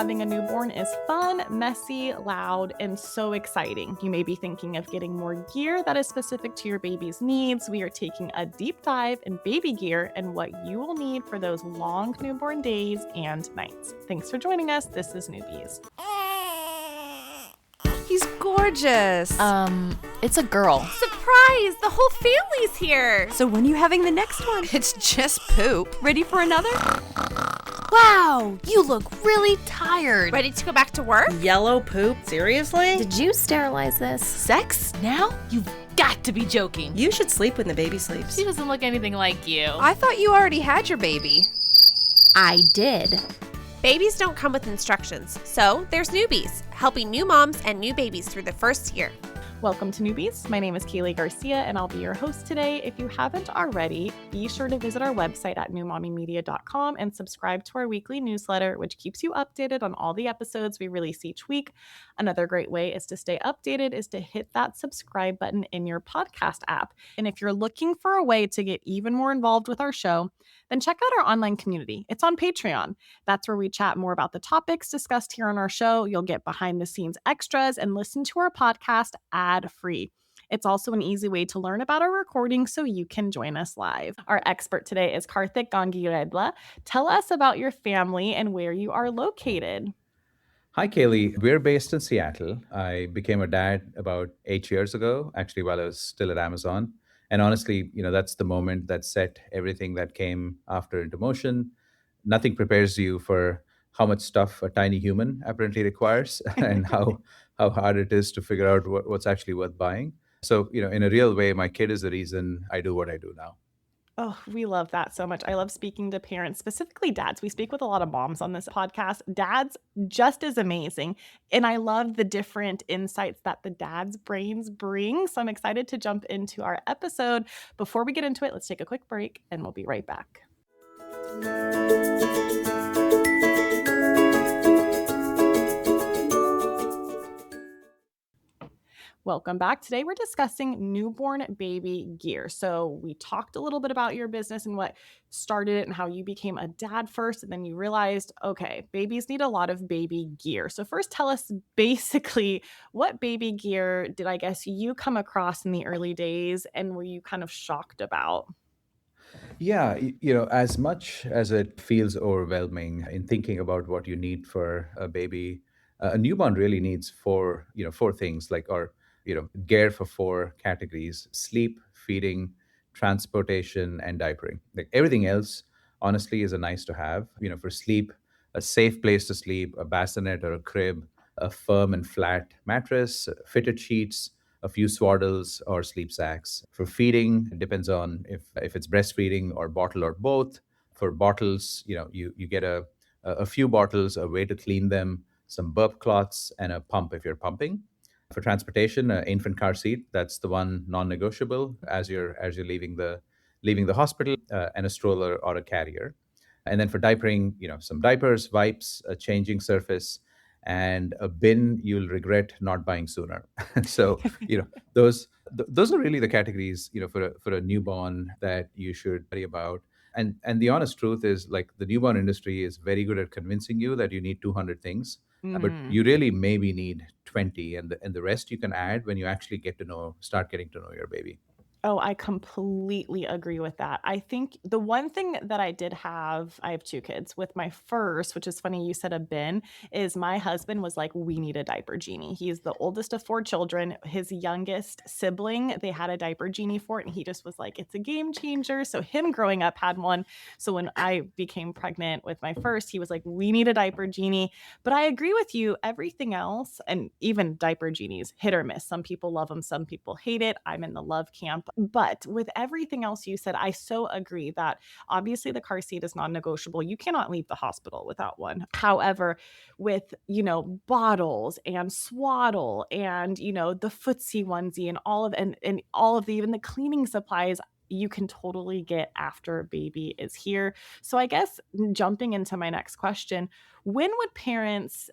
having a newborn is fun, messy, loud, and so exciting. You may be thinking of getting more gear that is specific to your baby's needs. We are taking a deep dive in baby gear and what you will need for those long newborn days and nights. Thanks for joining us. This is Newbies. He's gorgeous. It's a girl. Surprise! The whole family's here. So when are you having the next one? It's just poop. Ready for another? Wow, you look really tired. Ready to go back to work? Yellow poop? Seriously? Did you sterilize this? Sex? Now? You've got to be joking. You should sleep when the baby sleeps. She doesn't look anything like you. I thought you already had your baby. I did. Babies don't come with instructions, so there's Newbies, helping new moms and new babies through the first year. Welcome to Newbies. My name is Kaylee Garcia, and I'll be your host today. If you haven't already, be sure to visit our website at newmommymedia.com and subscribe to our weekly newsletter, which keeps you updated on all the episodes we release each week. Another great way is to stay updated is to hit that subscribe button in your podcast app. And if you're looking for a way to get even more involved with our show, then check out our online community. It's on Patreon. That's where we chat more about the topics discussed here on our show. You'll get behind the scenes extras and listen to our podcast ad-free. It's also an easy way to learn about our recording so you can join us live. Our expert today is Karthik. Tell us about your family and where you are located. Hi, Kaylee. We're based in Seattle. I became a dad about 8 years ago, actually, while I was still at Amazon. And honestly, that's the moment that set everything that came after into motion. Nothing prepares you for how much stuff a tiny human apparently requires and how hard it is to figure out what's actually worth buying. So, in a real way, my kid is the reason I do what I do now. Oh, we love that so much. I love speaking to parents, specifically dads. We speak with a lot of moms on this podcast. Dads just as amazing. And I love the different insights that the dads' brains bring. So I'm excited to jump into our episode. Before we get into it, let's take a quick break and we'll be right back. Welcome back. Today we're discussing newborn baby gear. So we talked a little bit about your business and what started it and how you became a dad first, and then you realized, okay, babies need a lot of baby gear. So first tell us basically what baby gear did you come across in the early days and were you kind of shocked about? Yeah, as much as it feels overwhelming in thinking about what you need for a baby, a newborn really needs four things gear for four categories: sleep, feeding, transportation, and diapering. Like everything else, honestly, is a nice to have. For sleep, a safe place to sleep, a bassinet or a crib, a firm and flat mattress, fitted sheets, a few swaddles or sleep sacks. For feeding, it depends on if it's breastfeeding or bottle or both. For bottles, you get a few bottles, a way to clean them, some burp cloths, and a pump if you're pumping. For transportation, an infant car seat, that's the one non-negotiable as you're leaving the hospital, and a stroller or a carrier. And then for diapering, some diapers, wipes, a changing surface, and a bin you'll regret not buying sooner. So, those are really the categories, for a newborn that you should worry about. And the honest truth is, like, the newborn industry is very good at convincing you that you need 200 things, but you really maybe need 20, and the rest you can add when you actually start getting to know your baby. Oh, I completely agree with that. I think the one thing that I have two kids. With my first, which is funny, you said a bin, is my husband was like, we need a diaper genie. He's the oldest of four children. His youngest sibling, they had a diaper genie for it, and he just was like, it's a game changer. So him growing up had one. So when I became pregnant with my first, he was like, we need a diaper genie. But I agree with you. Everything else, and even diaper genies, hit or miss. Some people love them, some people hate it. I'm in the love camp. But with everything else you said, I so agree that obviously the car seat is non-negotiable. You cannot leave the hospital without one. However, with, bottles and swaddle and, the footsie onesie and all of the, even the cleaning supplies, you can totally get after baby is here. So I guess jumping into my next question, when would parents,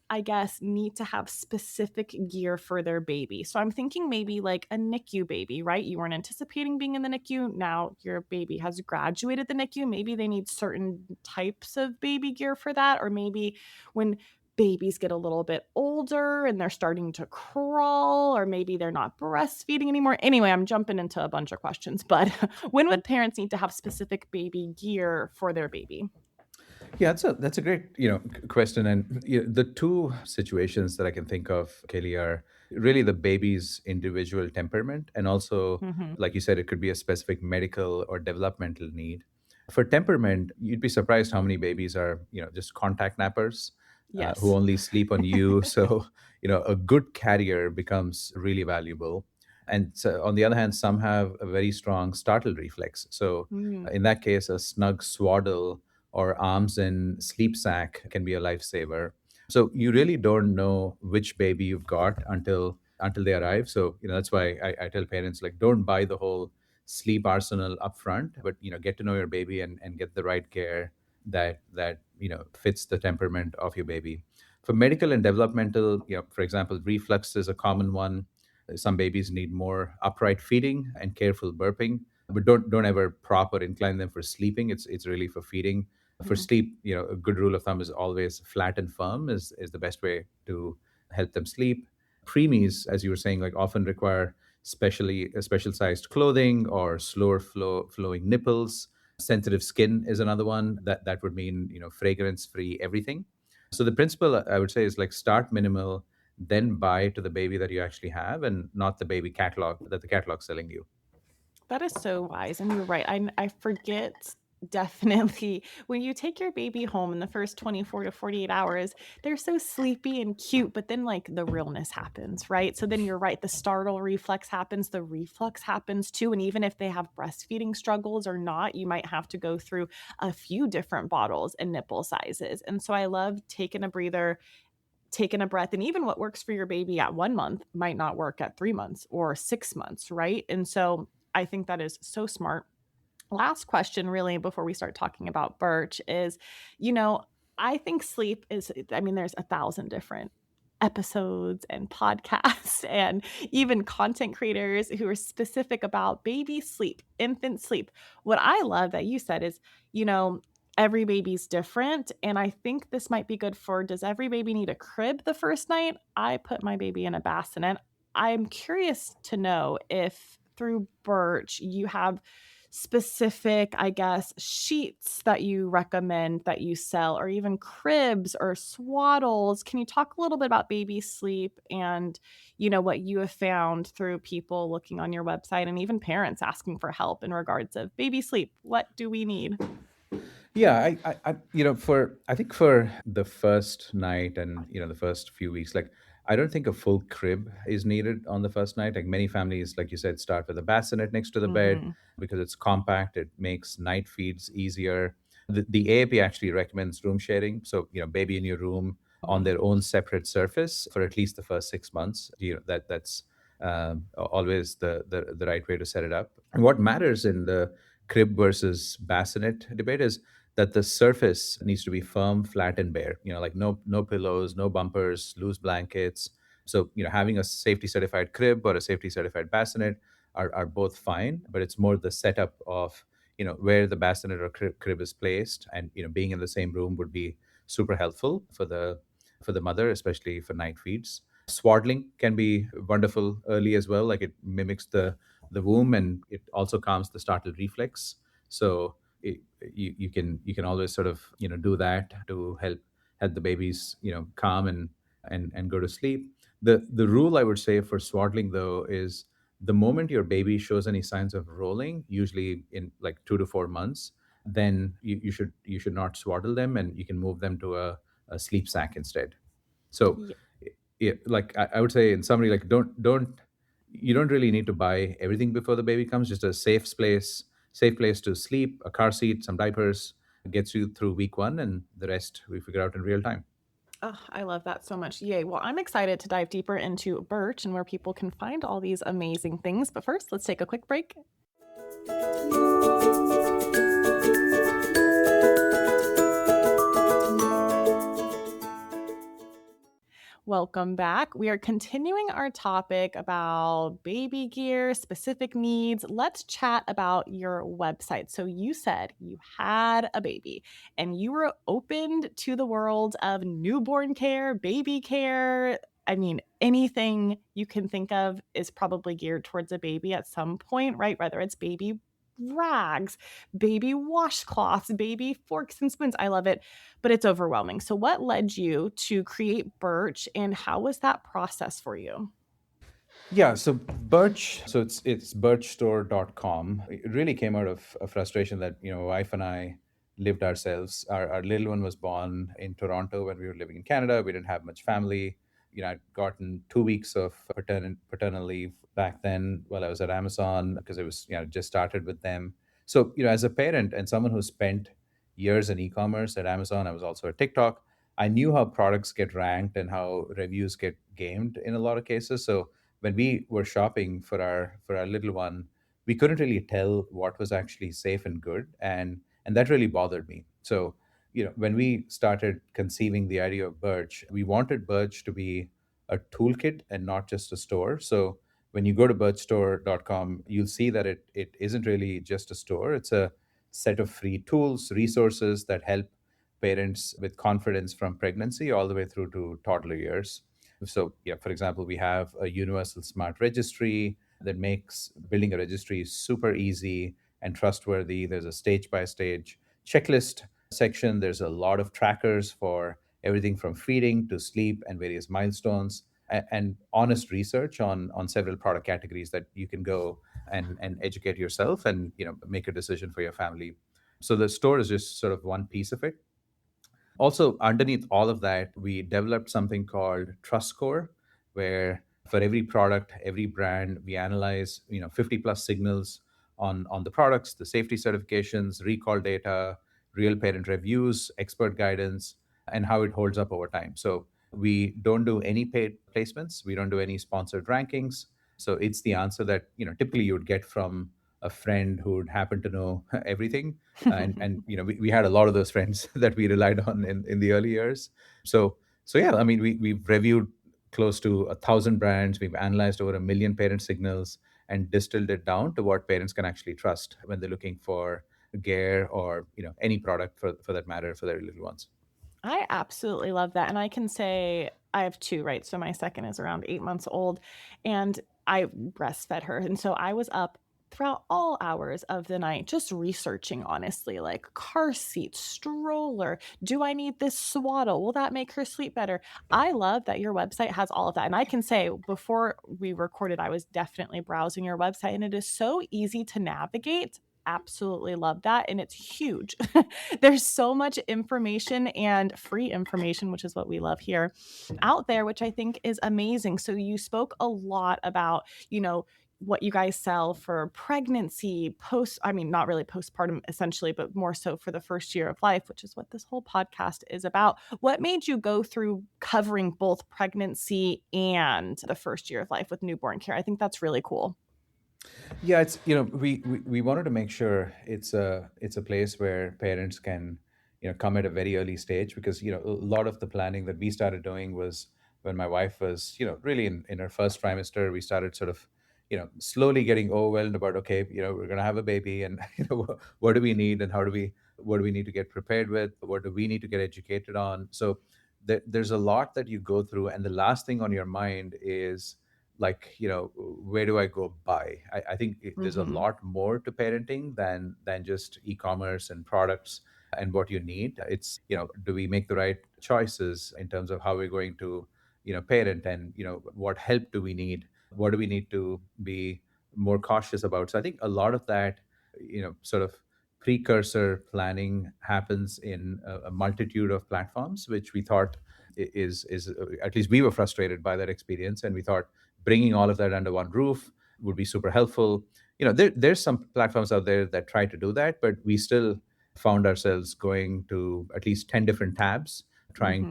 need to have specific gear for their baby? So I'm thinking maybe like a NICU baby, right? You weren't anticipating being in the NICU. Now your baby has graduated the NICU. Maybe they need certain types of baby gear for that. Or maybe when babies get a little bit older and they're starting to crawl, or maybe they're not breastfeeding anymore. Anyway, I'm jumping into a bunch of questions, but when would parents need to have specific baby gear for their baby? Yeah, that's a great question, and the two situations that I can think of, Kelly, are really the baby's individual temperament, and also, Hmm. like you said, it could be a specific medical or developmental need. For temperament, you'd be surprised how many babies are just contact nappers who Yes. only sleep on you. So a good carrier becomes really valuable. And so, on the other hand, some have a very strong startle reflex. So Mm. in that case, a snug swaddle or arms in sleep sack can be a lifesaver. So you really don't know which baby you've got until they arrive. So that's why I tell parents, like, don't buy the whole sleep arsenal up front, but get to know your baby and get the right care that fits the temperament of your baby. For medical and developmental, for example, reflux is a common one. Some babies need more upright feeding and careful burping, but don't ever prop or incline them for sleeping. It's really for feeding. For Mm. sleep, a good rule of thumb is always flat and firm is the best way to help them sleep. Preemies, as you were saying, like, often require special sized clothing or slower flowing nipples. Sensitive skin is another one that would mean fragrance free everything. So the principle, I would say, is like, start minimal, then buy to the baby that you actually have, and not the baby catalog that the catalog's selling you. That is so wise, and you're right. I forget definitely when you take your baby home in the first 24 to 48 hours, they're so sleepy and cute, but then like the realness happens, right? So then you're right, the startle reflex happens, the reflux happens too, and even if they have breastfeeding struggles or not, you might have to go through a few different bottles and nipple sizes. And so I love taking a breather, taking a breath, and even what works for your baby at 1 month might not work at 3 months or 6 months, right? And so I think that is so smart. Last question, really, before we start talking about Birch is, you know, I think sleep is, I mean, there's 1,000 different episodes and podcasts and even content creators who are specific about baby sleep, infant sleep. What I love that you said is, you know, every baby's different. And I think this might be good for, does every baby need a crib the first night? I put my baby in a bassinet. I'm curious to know if through Birch you have specific, I guess, sheets that you recommend that you sell, or even cribs or swaddles. Can you talk a little bit about baby sleep and, what you have found through people looking on your website and even parents asking for help in regards of baby sleep? What do we need? Yeah, for I think for the first night and the first few weeks, like, I don't think a full crib is needed on the first night. Like, many families, like you said, start with a bassinet next to the bed Mhm. because it's compact. It makes night feeds easier. The AAP actually recommends room sharing, so baby in your room on Mhm. their own separate surface for at least the first 6 months. That's always the right way to set it up. And what matters in the crib versus bassinet debate is that the surface needs to be firm, flat, and bare. Like, no pillows, no bumpers, loose blankets. So having a safety certified crib or a safety certified bassinet are both fine, but it's more the setup of where the bassinet or crib is placed, and being in the same room would be super helpful for the mother, especially for night feeds. Swaddling can be wonderful early as well. Like, it mimics the womb, and it also calms the startle reflex. So you can always sort of do that to help the babies calm and go to sleep. The rule, I would say, for swaddling, though, is the moment your baby shows any signs of rolling, usually in like 2 to 4 months, then you should not swaddle them, and you can move them to a sleep sack instead. So, like, I would say, in summary, like, don't you don't really need to buy everything before the baby comes. Just a safe place to sleep, a car seat, some diapers gets you through week one, and the rest we figure out in real time. Oh, I love that so much. Yay. Well, I'm excited to dive deeper into Birch and where people can find all these amazing things. But first, let's take a quick break. Welcome back. We are continuing our topic about baby gear, specific needs. Let's chat about your website. So, you said you had a baby and you were opened to the world of newborn care, baby care. I mean, anything you can think of is probably geared towards a baby at some point, right? Whether it's baby rags, baby washcloths, baby forks and spoons. I love it, but it's overwhelming. So, what led you to create Birch, and how was that process for you? Yeah, so Birch, so it's birchstore.com. It really came out of a frustration that, my wife and I lived ourselves. Our little one was born in Toronto when we were living in Canada. We didn't have much family. I'd gotten 2 weeks of paternal leave back then while I was at Amazon because it was, just started with them. So, as a parent and someone who spent years in e-commerce at Amazon, I was also at TikTok. I knew how products get ranked and how reviews get gamed in a lot of cases. So when we were shopping for our little one, we couldn't really tell what was actually safe and good, and that really bothered me. So, when we started conceiving the idea of Birch, we wanted Birch to be a toolkit and not just a store. So when you go to birchstore.com, you'll see that it isn't really just a store. It's a set of free tools, resources that help parents with confidence from pregnancy all the way through to toddler years. So, yeah, for example, we have a universal smart registry that makes building a registry super easy and trustworthy. There's a stage by stage checklist section. There's a lot of trackers for everything from feeding to sleep and various milestones, and honest research on several product categories that you can go and educate yourself and make a decision for your family. So the store is just sort of one piece of it. Also, underneath all of that, we developed something called Trust Score, where for every product, every brand, we analyze 50 plus signals on the products, the safety certifications, recall data, real parent reviews, expert guidance, and how it holds up over time. So we don't do any paid placements, we don't do any sponsored rankings. So it's the answer that typically you would get from a friend who would happen to know everything, and we had a lot of those friends that we relied on in the early years. So yeah, I mean, we've reviewed close to 1,000 brands. We've analyzed over 1 million parent signals and distilled it down to what parents can actually trust when they're looking for gear or any product for that matter for their little ones. I absolutely love that. And I can say I have two, right? So my second is around 8 months old, and I breastfed her. And so I was up throughout all hours of the night just researching, honestly, like car seat, stroller. Do I need this swaddle? Will that make her sleep better? I love that your website has all of that. And I can say before we recorded, I was definitely browsing your website, and it is so easy to navigate. Absolutely love that. And it's huge. There's so much information and free information, which is what we love here, out there, which I think is amazing. So you spoke a lot about, what you guys sell for pregnancy, I mean, not really postpartum essentially, but more so for the first year of life, which is what this whole podcast is about. What made you go through covering both pregnancy and the first year of life with newborn care? I think that's really cool. Yeah, it's we wanted to make sure it's a place where parents can come at a very early stage, because a lot of the planning that we started doing was when my wife was really in her first trimester. We started sort of slowly getting overwhelmed about, okay, we're going to have a baby, and what do we need, and what do we need to get prepared with, what do we need to get educated on. So there's a lot that you go through, and the last thing on your mind is like, where do I go buy? I think there's a Hmm. lot more to parenting than just e-commerce and products and what you need. It's, do we make the right choices in terms of how we're going to parent, and what help do we need, what do we need to be more cautious about. So I think a lot of that sort of precursor planning happens in a multitude of platforms, which we thought at least we were frustrated by that experience, and we thought bringing all of that under one roof would be super helpful. There's some platforms out there that try to do that, but we still found ourselves going to at least 10 different tabs, Hmm.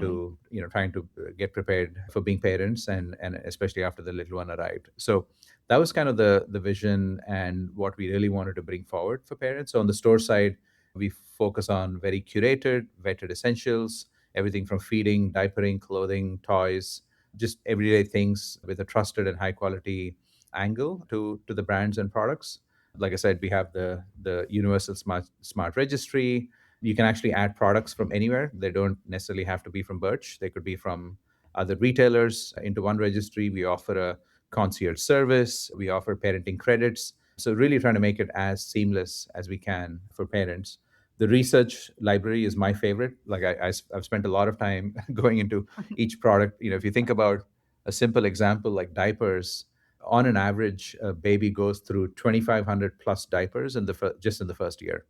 trying to get prepared for being parents, and especially after the little one arrived. So that was kind of the vision and what we really wanted to bring forward for parents. So on the store side, we focus on very curated vetted essentials, everything from feeding, diapering, clothing, toys, just everyday things with a trusted and high quality angle to the brands and products. Like I said, we have the universal smart registry. You can actually add products from anywhere. They don't necessarily have to be from Birch. They could be from other retailers into one registry. We offer a concierge service. We offer parenting credits. So really trying to make it as seamless as we can for parents. The research library is my favorite. Like I've spent a lot of time going into each product. If you think about a simple example like diapers, on an average, a baby goes through 2,500 plus diapers just in the first year.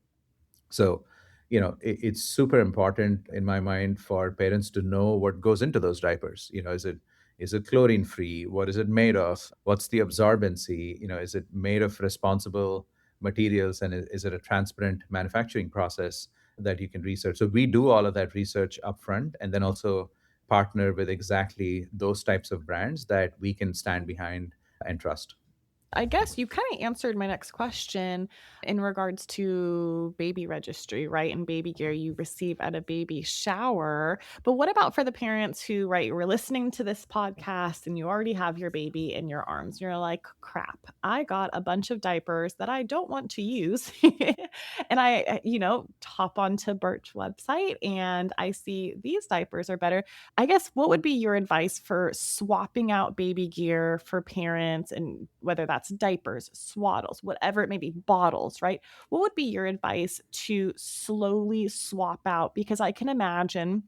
So, it's super important in my mind for parents to know what goes into those diapers. Is it chlorine free? What is it made of? What's the absorbency? Is it made of responsible materials, and is it a transparent manufacturing process that you can research? So we do all of that research upfront, and then also partner with exactly those types of brands that we can stand behind and trust. I guess you kind of answered my next question in regards to baby registry, right? And baby gear you receive at a baby shower. But what about for the parents who, right, you were listening to this podcast and you already have your baby in your arms? You're like, crap, I got a bunch of diapers that I don't want to use. And hop onto Birch website and I see these diapers are better. I guess what would be your advice for swapping out baby gear for parents, and whether that's diapers, swaddles, whatever it may be, bottles, right? What would be your advice to slowly swap out? Because I can imagine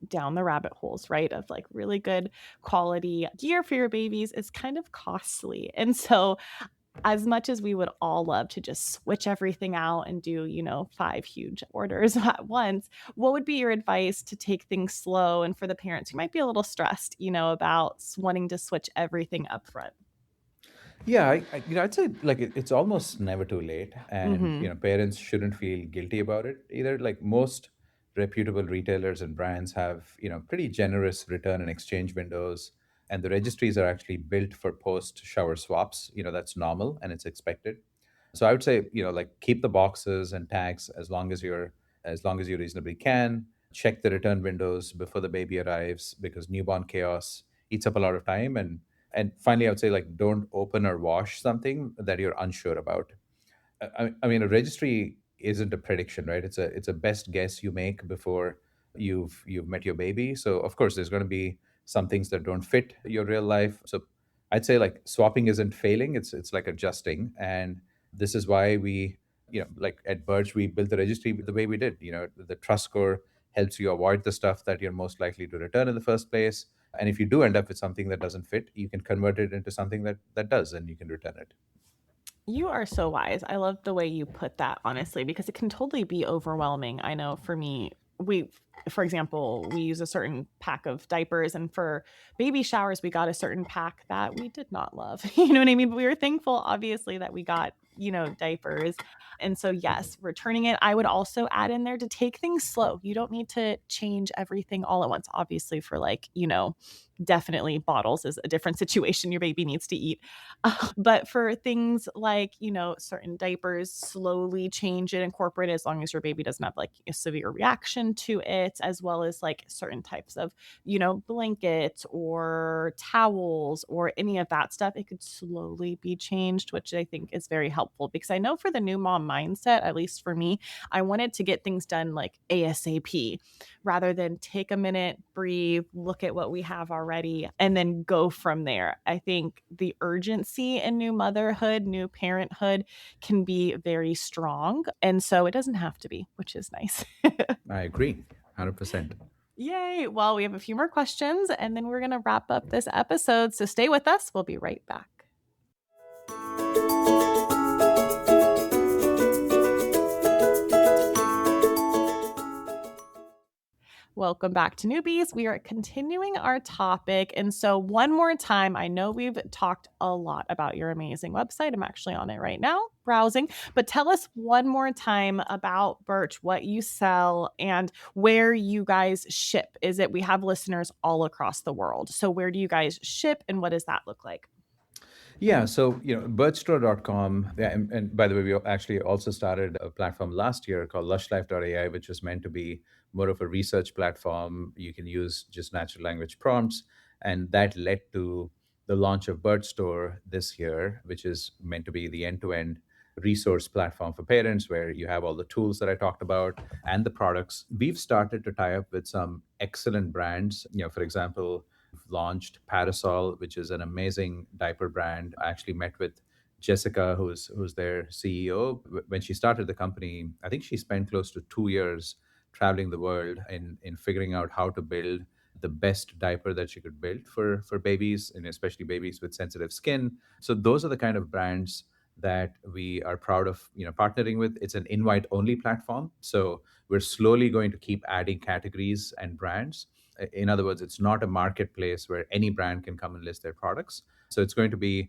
down the rabbit holes, right, of like really good quality gear for your babies is kind of costly. And so as much as we would all love to just switch everything out and do, five huge orders at once, what would be your advice to take things slow and for the parents who might be a little stressed, about wanting to switch everything up front? Yeah, I'd say like it's almost never too late, and Mhm. parents shouldn't feel guilty about it either. Like most reputable retailers and brands have pretty generous return and exchange windows, and the registries are actually built for post shower swaps. That's normal and it's expected. So I would say like keep the boxes and tags as long as you reasonably can. Check the return windows before the baby arrives because newborn chaos eats up a lot of time. And finally, I would say like don't open or wash something that you're unsure about. I mean, a registry isn't a prediction, right? It's a best guess you make before you've met your baby. So of course, there's going to be some things that don't fit your real life. So I'd say like swapping isn't failing; it's like adjusting, and this is why we, like at Birch, we built the registry the way we did. The trust score helps you avoid the stuff that you're most likely to return in the first place. And if you do end up with something that doesn't fit, you can convert it into something that does, and you can return it. You are so wise. I love the way you put that, honestly, because it can totally be overwhelming. I know for me, for example, we use a certain pack of diapers, and for baby showers, we got a certain pack that we did not love. You know what I mean? But we were thankful, obviously, that we got, diapers. And so, yes, returning it. I would also add in there to take things slow. You don't need to change everything all at once. Obviously, for like, definitely bottles is a different situation. Your baby needs to eat. But for things like, certain diapers, slowly change it, incorporate it as long as your baby doesn't have like a severe reaction to it, as well as like certain types of, blankets or towels or any of that stuff. It could slowly be changed, which I think is very helpful because I know for the new mom mindset, at least for me, I wanted to get things done like ASAP rather than take a minute, breathe, look at what we have already, and then go from there. I think the urgency in new motherhood, new parenthood can be very strong. And so it doesn't have to be, which is nice. I agree, 100%. Yay. Well, we have a few more questions and then we're going to wrap up this episode. So stay with us. We'll be right back. Welcome back to Newbies. We are continuing our topic. And so, one more time, I know we've talked a lot about your amazing website. I'm actually on it right now, browsing. But tell us one more time about Birch, what you sell, and where you guys ship. We have listeners all across the world. So, where do you guys ship and what does that look like? Yeah, so birchstore.com, yeah, and by the way, we actually also started a platform last year called lushlife.ai, which was meant to be more of a research platform. You can use just natural language prompts, And that led to the launch of Birch Store this year, which is meant to be the end-to-end resource platform for parents where you have all the tools that I talked about and the products. We've started to tie up with some excellent brands. For example, we've launched Parasol, which is an amazing diaper brand. I actually met with Jessica, who's their CEO. When she started the company, I think she spent close to 2 years traveling the world in figuring out how to build the best diaper that she could build for babies, and especially babies with sensitive skin. So those are the kind of brands that we are proud of partnering with. It's an invite only platform, so we're slowly going to keep adding categories and brands. In other words, it's not a marketplace where any brand can come and list their products. So it's going to be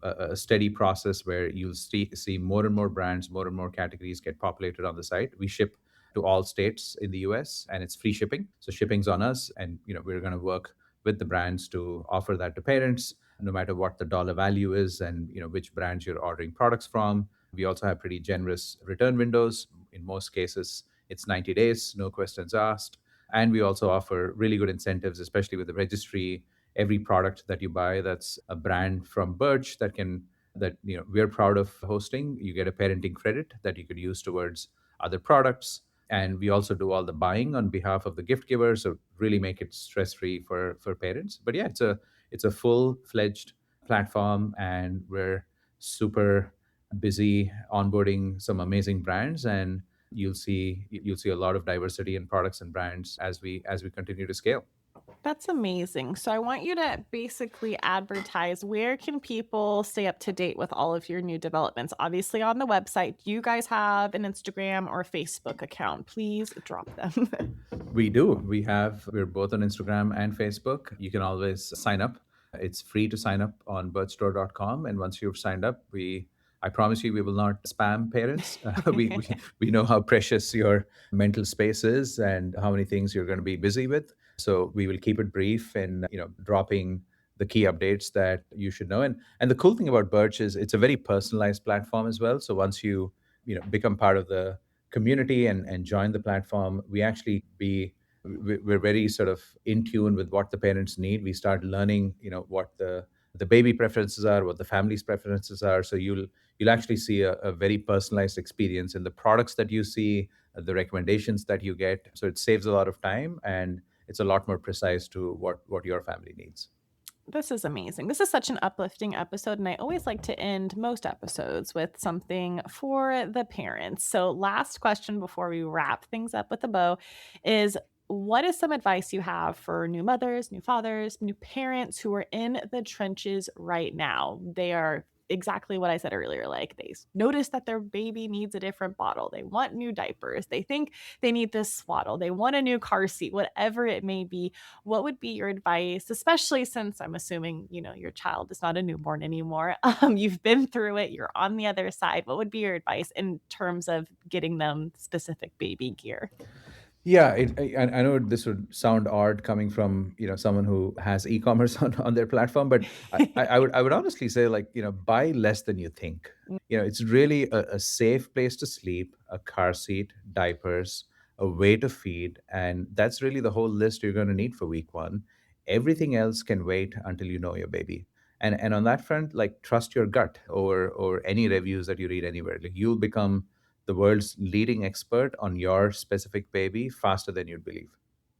a steady process where you'll see more and more brands, more and more categories get populated on the site. We ship to all states in the US, and it's free shipping. So shipping's on us, and we're going to work with the brands to offer that to parents, no matter what the dollar value is and which brands you're ordering products from. We also have pretty generous return windows. In most cases, it's 90 days, no questions asked. And we also offer really good incentives, especially with the registry. Every product that you buy that's a brand from Birch that we're proud of hosting, you get a parenting credit that you could use towards other products. And we also do all the buying on behalf of the gift giver, so really make it stress free for parents. But yeah, it's a full fledged platform, and we're super busy onboarding some amazing brands, and you'll see a lot of diversity in products and brands as we continue to scale. That's amazing. So I want you to basically advertise, where can people stay up to date with all of your new developments? Obviously on the website. Do you guys have an Instagram or Facebook account? Please drop them. We do. We're both on Instagram and Facebook. You can always sign up. It's free to sign up on birchstore.com. And once you've signed up, I promise you, we will not spam parents. We know how precious your mental space is and how many things you're going to be busy with. So we will keep it brief and dropping the key updates that you should know. And the cool thing about Birch is it's a very personalized platform as well. So once you become part of the community and join the platform, we're very sort of in tune with what the parents need. We start learning, what the baby preferences are, what the family's preferences are. So you'll actually see a very personalized experience in the products that you see, the recommendations that you get. So it saves a lot of time, and it's a lot more precise to what your family needs. This is amazing. This is such an uplifting episode, and I always like to end most episodes with something for the parents. So, last question before we wrap things up with a bow is, what is some advice you have for new mothers, new fathers, new parents who are in the trenches right now? They are exactly what I said earlier. Like, they notice that their baby needs a different bottle. They want new diapers. They think they need this swaddle. They want a new car seat, whatever it may be. What would be your advice, especially since I'm assuming, your child is not a newborn anymore? You've been through it. You're on the other side. What would be your advice in terms of getting them specific baby gear? Yeah, I know this would sound odd coming from someone who has e-commerce on their platform, but I would honestly say, like, buy less than you think. It's really a safe place to sleep, a car seat, diapers, a way to feed, and that's really the whole list you're going to need for week one. Everything else can wait until you know your baby. And on that front, like, trust your gut or any reviews that you read anywhere. Like, you'll become the world's leading expert on your specific baby faster than you'd believe.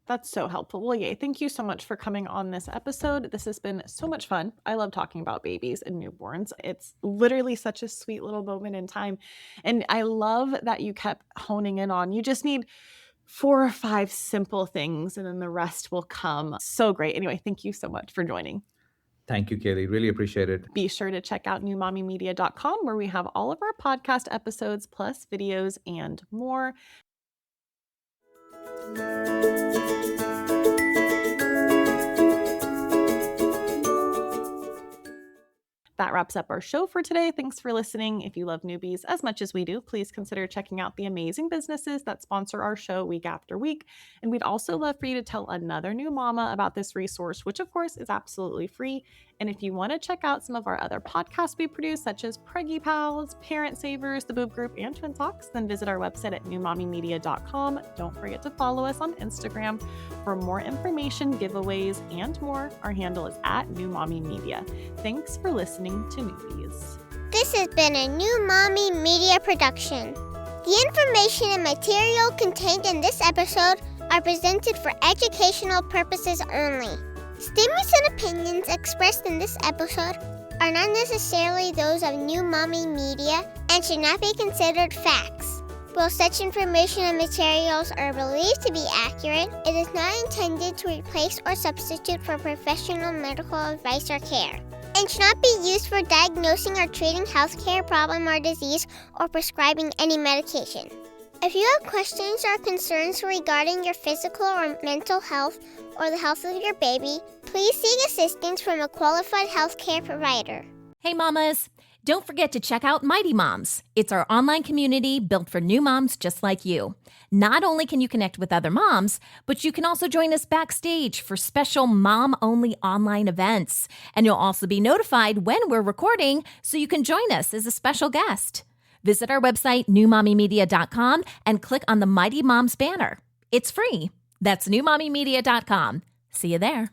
That's so helpful. Well, yay. Thank you so much for coming on this episode. This has been so much fun. I love talking about babies and newborns. It's literally such a sweet little moment in time. And I love that you kept honing in on, you just need 4 or 5 simple things and then the rest will come. So great. Anyway, thank you so much for joining. Thank you, Kaylee. Really appreciate it. Be sure to check out newmommymedia.com, where we have all of our podcast episodes plus videos and more. That wraps up our show for today. Thanks for listening. If you love newbies as much as we do, please consider checking out the amazing businesses that sponsor our show week after week. And we'd also love for you to tell another new mama about this resource, which of course is absolutely free. And if you want to check out some of our other podcasts we produce, such as Preggy Pals, Parent Savers, The Boob Group, and Twin Talks, then visit our website at newmommymedia.com. Don't forget to follow us on Instagram for more information, giveaways, and more. Our handle is at newmommymedia. Thanks for listening to Newbies. This has been a New Mommy Media production. The information and material contained in this episode are presented for educational purposes only. Statements and opinions expressed in this episode are not necessarily those of New Mommy Media and should not be considered facts. While such information and materials are believed to be accurate, it is not intended to replace or substitute for professional medical advice or care, and should not be used for diagnosing or treating healthcare problem or disease or prescribing any medication. If you have questions or concerns regarding your physical or mental health or the health of your baby, please seek assistance from a qualified healthcare provider. Hey mamas, don't forget to check out Mighty Moms. It's our online community built for new moms just like you. Not only can you connect with other moms, but you can also join us backstage for special mom-only online events. And you'll also be notified when we're recording so you can join us as a special guest. Visit our website, newmommymedia.com, and click on the Mighty Moms banner. It's free. That's newmommymedia.com. See you there.